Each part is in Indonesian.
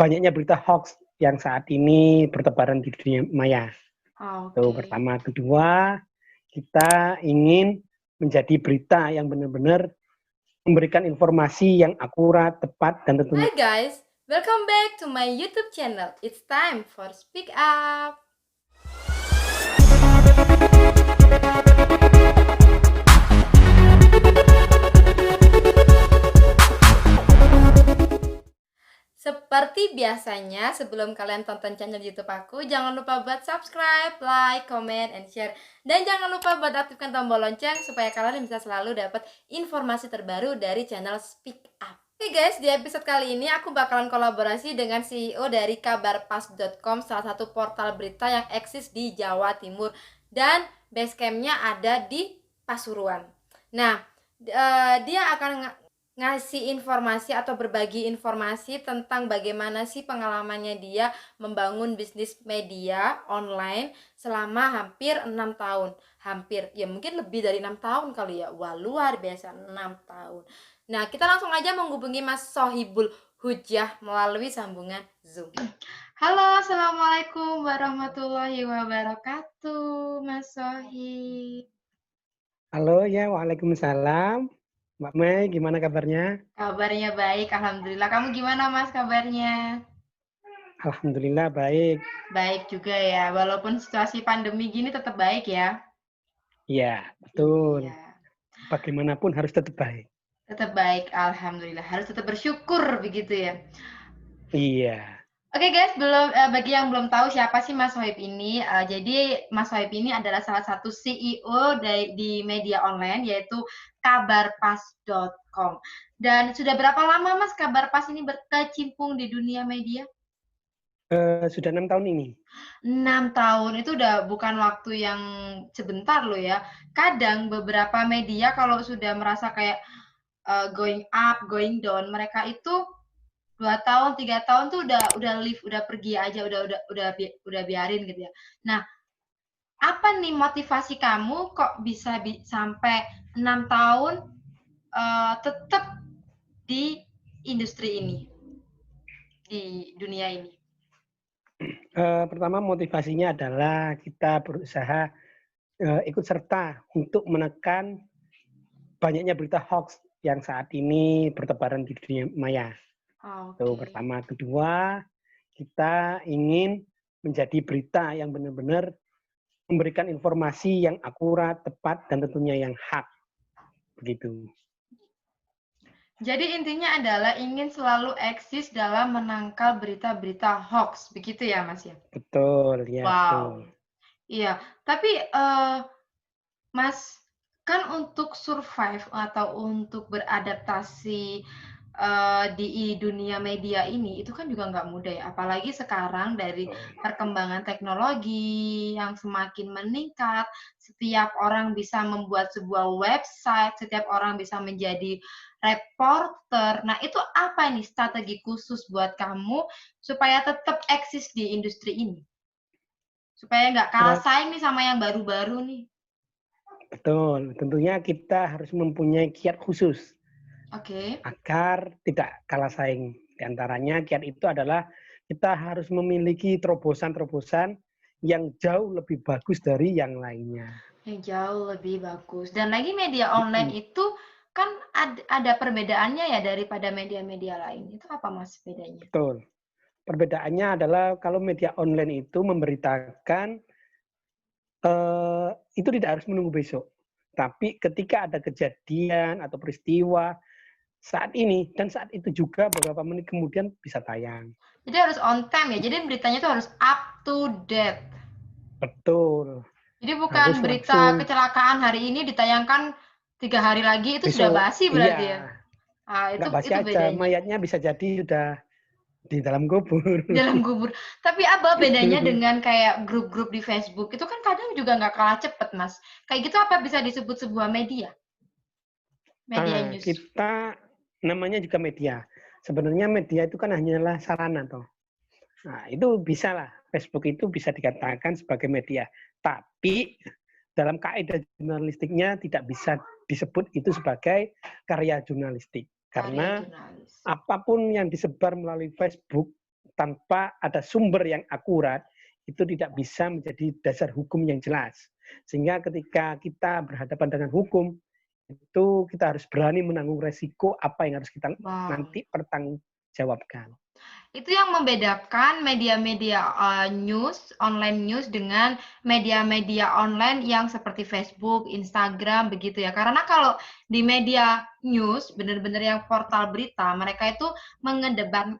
banyaknya berita hoax yang saat ini bertebaran di dunia maya. Itu Oke. pertama. Kedua, kita ingin menjadi berita yang benar-benar memberikan informasi yang akurat, tepat, dan tentunya. Hi guys, welcome back to my YouTube channel. It's time for Speak Up. Seperti biasanya, sebelum kalian tonton channel YouTube aku, jangan lupa buat subscribe, like, comment, and share. Dan jangan lupa buat aktifkan tombol lonceng supaya kalian bisa selalu dapat informasi terbaru dari channel Speak Up. Oke guys, di episode kali ini aku bakalan kolaborasi dengan CEO dari kabarpas.com, salah satu portal berita yang eksis di Jawa Timur. Dan basecampnya ada di Pasuruan. Nah, dia akan ngasih informasi atau berbagi informasi tentang bagaimana sih pengalamannya dia membangun bisnis media online selama hampir 6 tahun. Hampir, ya mungkin lebih dari 6 tahun kali ya. Wah, luar biasa, 6 tahun. Nah, kita langsung aja menghubungi Mas Sohibul Hujah melalui sambungan Zoom. Halo, Assalamualaikum warahmatullahi wabarakatuh, Mas Sohib. Halo ya, waalaikumsalam. Mbak Mei, gimana kabarnya? Kabarnya baik, alhamdulillah. Kamu gimana, Mas, kabarnya? Alhamdulillah baik. Baik juga ya, walaupun situasi pandemi gini tetap baik ya. Iya, betul. Iya, Bagaimanapun harus tetap baik. tetap baik, alhamdulillah. Harus tetap bersyukur begitu ya. Iya. Oke guys, bagi yang belum tahu siapa sih Mas Sohib ini, jadi Mas Sohib ini adalah salah satu CEO di media online yaitu kabarpas.com. Dan sudah berapa lama Mas Kabarpas ini berkecimpung di dunia media? Sudah 6 tahun ini. 6 tahun itu udah bukan waktu yang sebentar loh ya. Kadang beberapa media kalau sudah merasa kayak going up, going down, mereka itu 2 tahun, 3 tahun tuh udah leave, udah pergi aja, udah biarin gitu ya. Nah, apa nih motivasi kamu kok bisa sampai 6 tahun tetap di industri ini, di dunia ini? Pertama motivasinya adalah kita berusaha ikut serta untuk menekan banyaknya berita hoax yang saat ini bertebaran di dunia maya. Itu Oke. pertama. Kedua, kita ingin menjadi berita yang benar-benar memberikan informasi yang akurat, tepat, dan tentunya yang hak. Begitu. Jadi intinya adalah ingin selalu eksis dalam menangkal berita-berita hoax, begitu ya Mas ya? Betul, ya betul. Wow. Iya, tapi Mas, kan untuk survive atau untuk beradaptasi di dunia media ini itu kan juga nggak mudah ya. Apalagi sekarang dari perkembangan teknologi yang semakin meningkat, setiap orang bisa membuat sebuah website, setiap orang bisa menjadi reporter. Nah, itu apa nih strategi khusus buat kamu supaya tetap eksis di industri ini? Supaya nggak kalah Eh, saing nih sama yang baru-baru nih. Betul, tentunya kita harus mempunyai kiat khusus Oke. agar tidak kalah saing. Di antaranya kiat itu adalah kita harus memiliki terobosan-terobosan yang jauh lebih bagus dari yang lainnya. Yang jauh lebih bagus. Dan lagi media online itu kan ada perbedaannya ya daripada media-media lain. Itu apa Mas bedanya? Betul. Perbedaannya adalah kalau media online itu memberitakan itu tidak harus menunggu besok. Tapi ketika ada kejadian atau peristiwa saat ini dan saat itu juga beberapa menit kemudian bisa tayang. Jadi harus on time ya. Jadi beritanya itu harus up to date. Betul. Jadi bukan Harus berita langsung kecelakaan hari ini ditayangkan 3 hari lagi itu sudah besok. basi berarti ya. Iya, Ah, nggak basi itu aja. bedanya. Mayatnya bisa jadi sudah di dalam kubur. Dalam kubur. Tapi apa bedanya dengan kayak grup-grup di Facebook? Itu kan kadang juga nggak kalah cepet, Mas. Kayak gitu apa bisa disebut sebuah media? Media news. Kita namanya juga media. Sebenarnya media itu kan hanyalah sarana toh. Nah, itu bisa lah. Facebook itu bisa dikatakan sebagai media. Tapi dalam kaidah jurnalistiknya tidak bisa disebut itu sebagai karya jurnalistik. Karya Karena jurnalis. apapun yang disebar melalui Facebook tanpa ada sumber yang akurat, itu tidak bisa menjadi dasar hukum yang jelas. Sehingga ketika kita berhadapan dengan hukum, itu kita harus berani menanggung resiko apa yang harus kita Wow. nanti pertanggungjawabkan. Itu yang membedakan media-media news, online news dengan media-media online yang seperti Facebook, Instagram, begitu ya. Karena kalau di media news, benar-benar yang portal berita, mereka itu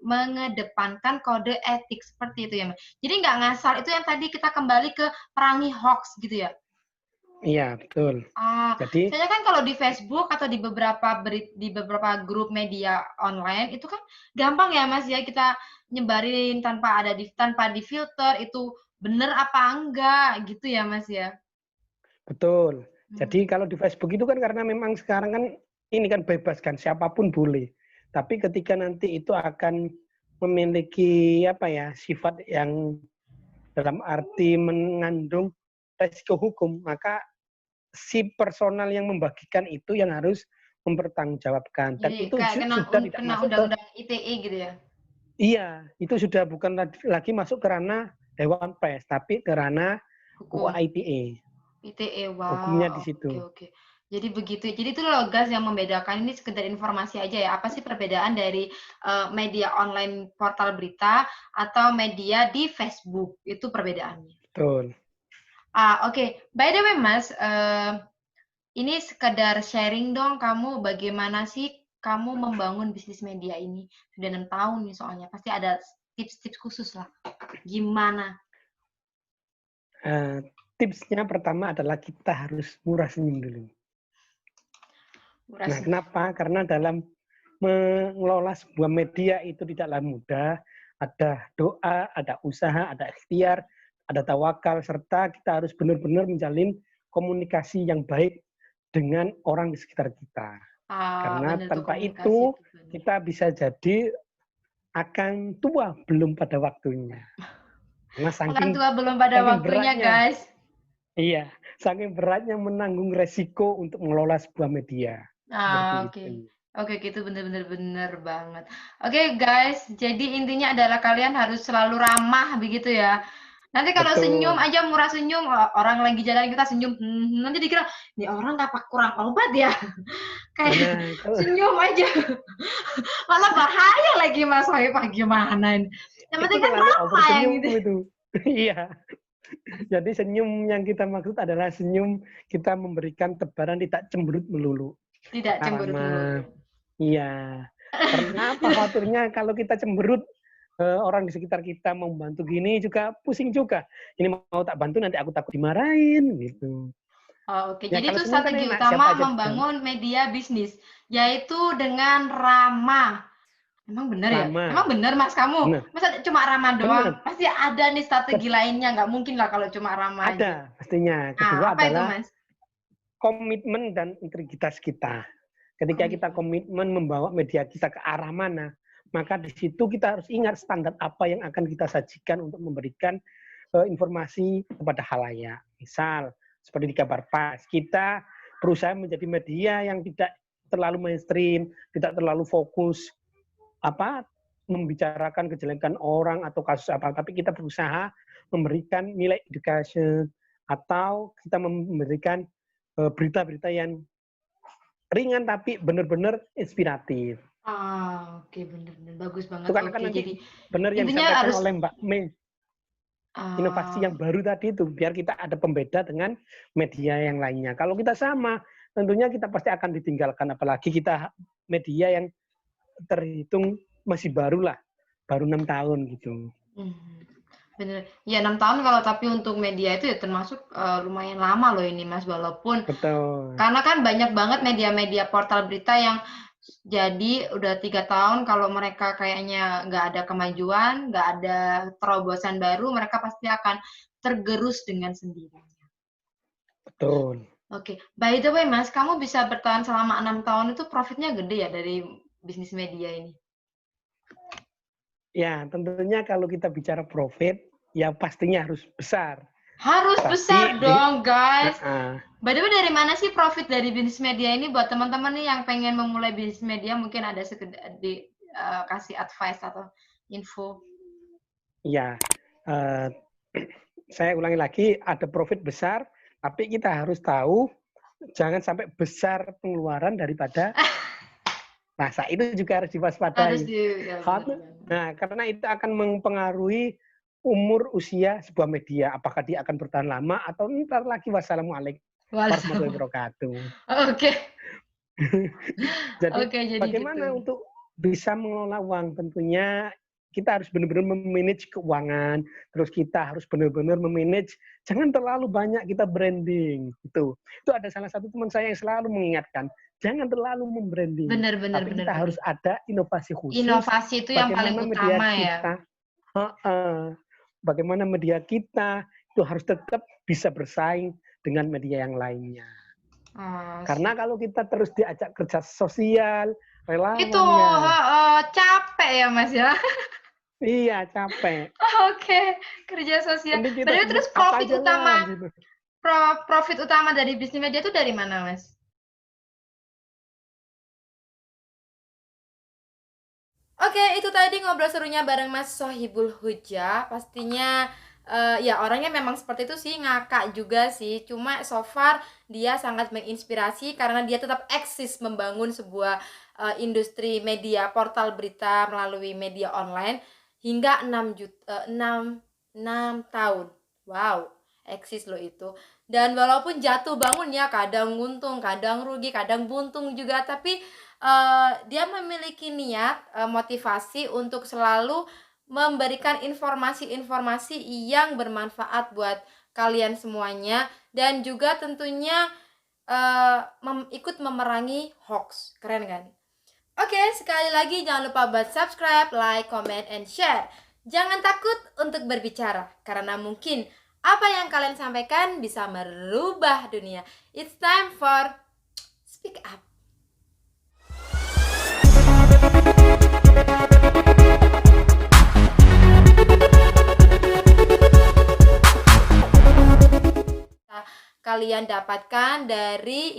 mengedepankan kode etik seperti itu ya, Mas. Jadi nggak ngasal, itu yang tadi kita kembali ke perangi hoax gitu ya. Iya, betul. Jadi, Soalnya kan kalau di Facebook atau di beberapa grup media online itu kan gampang ya Mas ya kita nyebarin tanpa difilter itu bener apa enggak gitu ya Mas ya. betul. Hmm. Jadi kalau di Facebook itu kan karena memang sekarang kan ini kan bebas kan, siapapun boleh. Tapi ketika nanti itu akan memiliki apa ya, sifat yang dalam arti mengandung resiko hukum, maka si personal yang membagikan itu yang harus mempertanggungjawabkan. Dan Jadi itu kayak sudah tidak kena masuk ke, undang-undang ITE gitu ya. iya, itu sudah bukan lagi masuk ke ranah Dewan Pers, tapi ke ranah UU Hukum ITE. ITE. Hukumnya di Wow, situ. oke oke. Jadi begitu. Jadi itu loh guys yang membedakan ini sekedar informasi aja ya. Apa sih perbedaan dari media online portal berita atau media di Facebook? Itu perbedaannya. Betul. Oke. By the way, Mas, ini sekedar sharing dong kamu bagaimana sih kamu membangun bisnis media ini? Sudah 6 tahun nih soalnya. Pasti ada tips-tips khusus lah. Gimana? Uh, Tipsnya pertama adalah kita harus murah senyum dulu. Nah, Durasinya. kenapa? Karena dalam mengelola sebuah media itu tidaklah mudah. Ada doa, ada usaha, ada ikhtiar, ada tawakal, serta kita harus benar-benar menjalin komunikasi yang baik dengan orang di sekitar kita. Karena Bener tuh tanpa komunikasi itu itu bener. kita bisa jadi akan tua belum pada waktunya. Karena Orang saking tua belum pada saking waktunya, beratnya, guys. iya, saking beratnya menanggung resiko untuk mengelola sebuah media. Seperti Oke. itu. Oke, gitu bener bener banget. Oke, guys, jadi intinya adalah kalian harus selalu ramah begitu ya. Nanti kalau senyum Betul. aja murah senyum, orang lagi jalan kita senyum, nanti dikira, "Ini orang apa kurang obat ya?" Kayak Nah, kalau senyum aja. Malah bahaya lagi Mas Hoifah gimana ini. Yang itu penting kan terlalu over ramah yang senyum gitu. itu. Iya. Jadi senyum yang kita maksud adalah senyum kita memberikan tebaran tidak cemberut melulu. Tidak cemberut Karena melulu. iya. Karena apa khawatirnya kalau kita cemberut orang di sekitar kita mau bantu gini juga pusing juga. Ini mau tak bantu nanti aku takut dimarahin gitu. Oke. Ya Jadi kalau itu senyum kan strategi enak, siapa utama aja dibantu. membangun media bisnis, yaitu dengan ramah. Emang bener ya? Ramah. Emang bener Mas kamu? Benar. Masa cuma ramah doang? Benar. Pasti ada nih strategi lainnya, nggak mungkin lah kalau cuma ramah aja. Ada pastinya. Kedua Apa itu adalah Mas? komitmen dan integritas kita. Ketika kita Komitmen. komitmen membawa media kita ke arah mana, maka di situ kita harus ingat standar apa yang akan kita sajikan untuk memberikan informasi kepada halayak. Misal, seperti di Kabar Pas, kita berusaha menjadi media yang tidak terlalu mainstream, tidak terlalu fokus membicarakan kejelekan orang atau kasus apa, tapi kita berusaha memberikan nilai education atau kita memberikan berita-berita yang ringan tapi benar-benar inspiratif. Oke, bener-bener bagus banget. Itu kan akan Oke, nanti jadi benar yang intinya disampaikan harus oleh Mbak Mei, inovasi yang baru tadi itu, biar kita ada pembeda dengan media yang lainnya. Kalau kita sama, tentunya kita pasti akan ditinggalkan, apalagi kita media yang terhitung masih baru lah, baru 6 tahun gitu. bener. Ya 6 tahun kalau tapi untuk media itu ya termasuk lumayan lama loh ini Mas, walaupun Betul. karena kan banyak banget media-media portal berita yang jadi udah 3 tahun kalau mereka kayaknya nggak ada kemajuan, nggak ada terobosan baru, mereka pasti akan tergerus dengan sendirinya. Betul. Oke, by the way Mas, kamu bisa bertahan selama 6 tahun itu profitnya gede ya dari bisnis media ini? Ya, tentunya kalau kita bicara profit, ya pastinya harus besar. Harus besar Tapi dong, guys. uh, By the way, dari mana sih profit dari bisnis media ini buat teman-teman nih yang pengen memulai bisnis media mungkin ada sekedar kasih advice atau info. Iya, eee, saya ulangi lagi, ada profit besar, tapi kita harus tahu jangan sampai besar pengeluaran daripada masa itu juga harus Harus diwaspadai. ya benar Karena banget. karena itu akan mempengaruhi umur usia sebuah media, apakah dia akan bertahan lama atau entar lagi. Wassalamualaikum warahmatullahi Walsam. wabarakatuh. Oke. Jadi Oke, jadi gitu. bagaimana untuk bisa mengelola uang? Tentunya kita harus benar-benar memanage keuangan, terus kita harus benar-benar memanage jangan terlalu banyak kita branding, gitu. Itu ada salah satu teman saya yang selalu mengingatkan, jangan terlalu membranding, Benar benar tapi benar kita benar. harus ada inovasi khusus Inovasi itu yang paling bagaimana media utama ya. kita heeh, bagaimana media kita itu harus tetap bisa bersaing dengan media yang lainnya. Oh, Karena kalau kita terus diajak kerja sosial, itu, relawan ya, capek ya, Mas, ya? iya capek. Oke, kerja sosial. Mending kita Berarti bikin terus apa aja lah gitu. profit utama dari bisnis media itu dari mana, Mas? Oke, itu tadi ngobrol serunya bareng Mas Sohibul Huja. Pastinya ya orangnya memang seperti itu sih, ngakak juga sih. Cuma so far dia sangat menginspirasi karena dia tetap eksis membangun sebuah industri media portal berita melalui media online hingga 6 tahun. Wow, eksis loh itu. Dan walaupun jatuh bangun ya, kadang untung, kadang rugi, kadang buntung juga, tapi dia memiliki niat, motivasi untuk selalu memberikan informasi-informasi yang bermanfaat buat kalian semuanya dan juga tentunya, ikut memerangi hoax. Keren kan? Oke, sekali lagi jangan lupa buat subscribe, like, comment, and share. Jangan takut untuk berbicara, karena mungkin apa yang kalian sampaikan bisa merubah dunia. It's time for speak up. Kalian dapatkan dari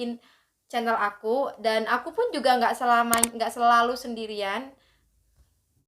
channel aku, dan aku pun juga nggak selalu sendirian.